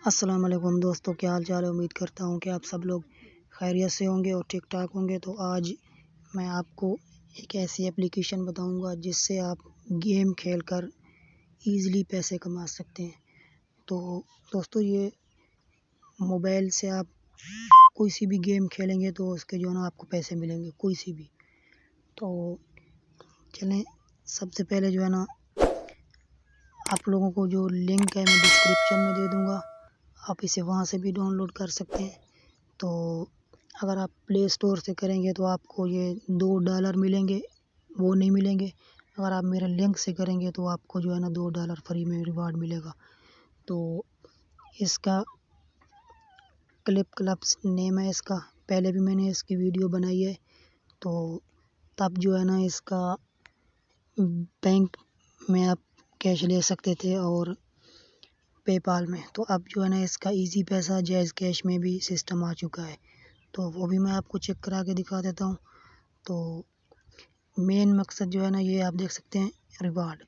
अस्सलाम वालेकुम दोस्तों, क्या हाल चाल है। उम्मीद करता हूँ कि आप सब लोग खैरियत से होंगे और ठीक ठाक होंगे। तो आज मैं आपको एक ऐसी एप्लीकेशन बताऊँगा जिससे आप गेम खेलकर ईज़िली पैसे कमा सकते हैं। तो दोस्तों, ये मोबाइल से आप कोई सी भी गेम खेलेंगे तो उसके जो है ना आपको पैसे मिलेंगे, कोई सी भी। तो चलें, सबसे पहले जो है ना आप लोगों को जो लिंक है मैं डिस्क्रिप्शन में दे दूँगा, आप इसे वहाँ से भी डाउनलोड कर सकते हैं। तो अगर आप प्ले स्टोर से करेंगे तो आपको ये $2 मिलेंगे, वो नहीं मिलेंगे। अगर आप मेरे लिंक से करेंगे तो आपको जो है ना $2 फ्री में रिवार्ड मिलेगा। तो इसका क्लिप क्लब्स नेम है इसका। पहले भी मैंने इसकी वीडियो बनाई है। तो तब जो है ना इसका बैंक में आप कैश ले सकते थे और पेपाल में। तो अब जो है ना इसका इजी पैसा जैज़ कैश में भी सिस्टम आ चुका है। तो वो भी मैं आपको चेक करा के दिखा देता हूँ। तो मेन मकसद जो है ना ये आप देख सकते हैं रिवार्ड।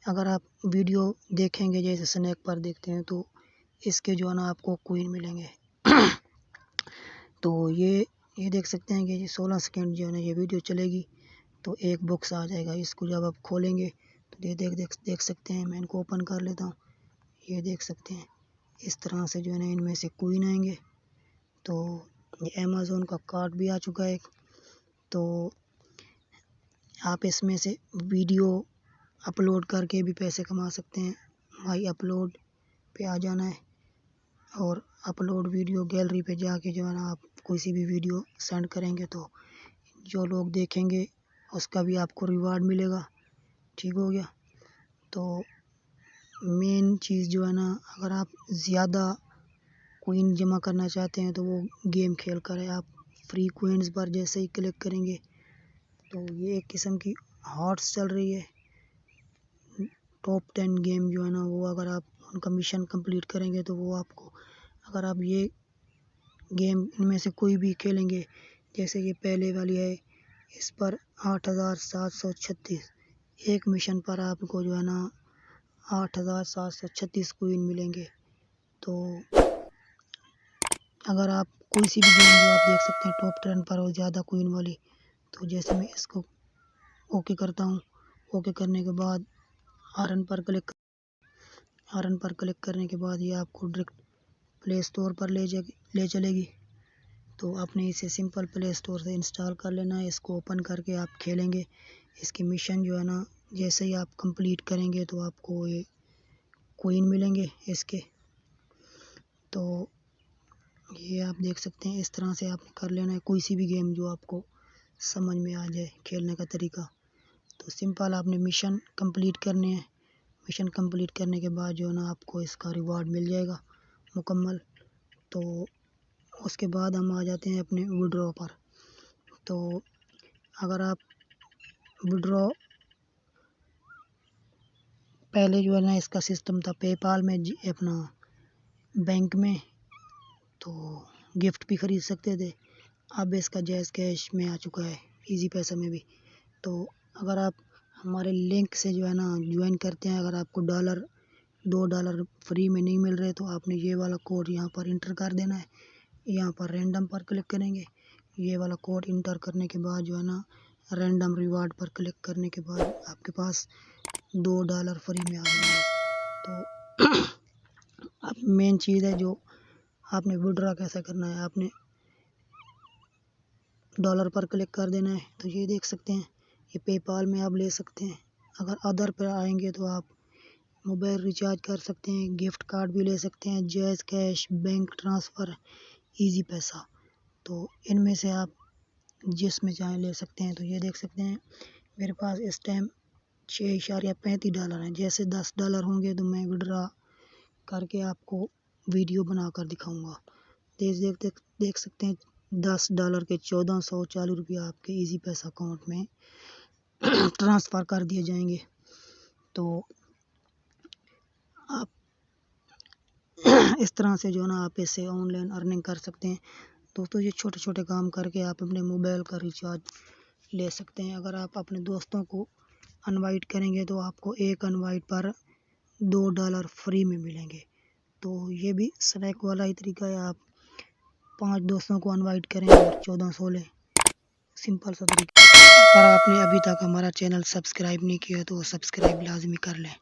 अगर आप वीडियो देखेंगे जैसे स्नैक पर देखते हैं तो इसके जो है ना आपको कॉइन मिलेंगे। तो ये देख सकते हैं कि ये 16 सेकंड जो है ना ये वीडियो चलेगी तो एक बॉक्स आ जाएगा। इसको जब आप खोलेंगे तो ये देख सकते हैं। मैं इनको ओपन कर लेता हूँ। ये देख सकते हैं इस तरह से जो है ना इनमें से कॉइन आएंगे। तो ये अमेज़न का कार्ड भी आ चुका है। तो आप इसमें से वीडियो अपलोड करके भी पैसे कमा सकते हैं। माई अपलोड पे आ जाना है और अपलोड वीडियो गैलरी पे जाके जो है ना आप कोई सी भी वीडियो सेंड करेंगे तो जो लोग देखेंगे उसका भी आपको रिवार्ड मिलेगा। ठीक हो गया। तो मेन चीज़ जो है ना, अगर आप ज़्यादा कॉइन जमा करना चाहते हैं तो वो गेम खेल कर है। आप फ्री कॉइन्स पर जैसे ही क्लिक करेंगे तो ये एक किस्म की हॉट्स चल रही है। टॉप 10 गेम जो है ना वो अगर आप उनका मिशन कंप्लीट करेंगे तो वो आपको, अगर आप ये गेम इनमें से कोई भी खेलेंगे, जैसे ये पहले वाली है, इस पर 8736 एक मिशन पर आपको जो है ना 8736 कॉइन मिलेंगे। तो अगर आप कोई सी भी गेम जो आप देख सकते हैं टॉप 10 पर और ज़्यादा कॉइन वाली, तो जैसे मैं इसको ओके करता हूँ, ओके करने के बाद आरन पर क्लिक करने के बाद ये आपको डायरेक्ट प्ले स्टोर पर ले चलेगी। तो आपने इसे सिंपल प्ले स्टोर से इंस्टॉल कर लेना है। इसको ओपन करके आप खेलेंगे। इसके मिशन जो है ना जैसे ही आप कंप्लीट करेंगे तो आपको ये कॉइन मिलेंगे इसके। तो ये आप देख सकते हैं इस तरह से आपने कर लेना है कोई सी भी गेम जो आपको समझ में आ जाए खेलने का तरीका। तो सिंपल आपने मिशन कंप्लीट करने हैं। मिशन कंप्लीट करने के बाद जो है ना आपको इसका रिवार्ड मिल जाएगा मुकम्मल। तो उसके बाद हम आ जाते हैं अपने विड्रॉ पर। तो अगर आप विड्रॉ, पहले जो है ना इसका सिस्टम था पेपाल में अपना बैंक में, तो गिफ्ट भी ख़रीद सकते थे। अब इसका जैज़ कैश में आ चुका है, इजी पैसा में भी। तो अगर आप हमारे लिंक से जो है ना ज्वाइन करते हैं, अगर आपको $2 फ्री में नहीं मिल रहे तो आपने ये वाला कोड यहाँ पर इंटर कर देना है। यहाँ पर रैंडम पर क्लिक करेंगे। ये वाला कोड इंटर करने के बाद जो है ना रैंडम रिवार्ड पर क्लिक करने के बाद आपके पास $2 फ्री में आ जाएंगे। तो अब मेन चीज़ है जो आपने विड्रॉ कैसे करना है, आपने डॉलर पर क्लिक कर देना है। तो ये देख सकते हैं ये पेपाल में आप ले सकते हैं। अगर अदर पर आएंगे तो आप मोबाइल रिचार्ज कर सकते हैं, गिफ्ट कार्ड भी ले सकते हैं, jazz cash, bank transfer, easy पैसा। तो इनमें से आप जिसमें चाहें ले सकते हैं। तो ये देख सकते हैं मेरे पास इस टाइम $6.35 हैं। जैसे $10 होंगे तो मैं विड्रॉ करके आपको वीडियो बनाकर दिखाऊंगा। देख सकते हैं $10 के 1440 रुपया आपके इजी पैसा अकाउंट में ट्रांसफ़र कर दिए जाएंगे। तो आप इस तरह से जो है ना आप इससे ऑनलाइन अर्निंग कर सकते हैं। दोस्तों, ये छोटे छोटे काम करके आप अपने मोबाइल का रिचार्ज ले सकते हैं। अगर आप अपने दोस्तों को इनवाइट करेंगे तो आपको एक इनवाइट पर $2 फ्री में मिलेंगे। तो ये भी स्नैक वाला ही तरीका है। आप 5 दोस्तों को इनवाइट करें और 14-16, सिंपल सा तरीका। अगर आपने अभी तक हमारा चैनल सब्सक्राइब नहीं किया तो सब्सक्राइब लाजमी कर लें।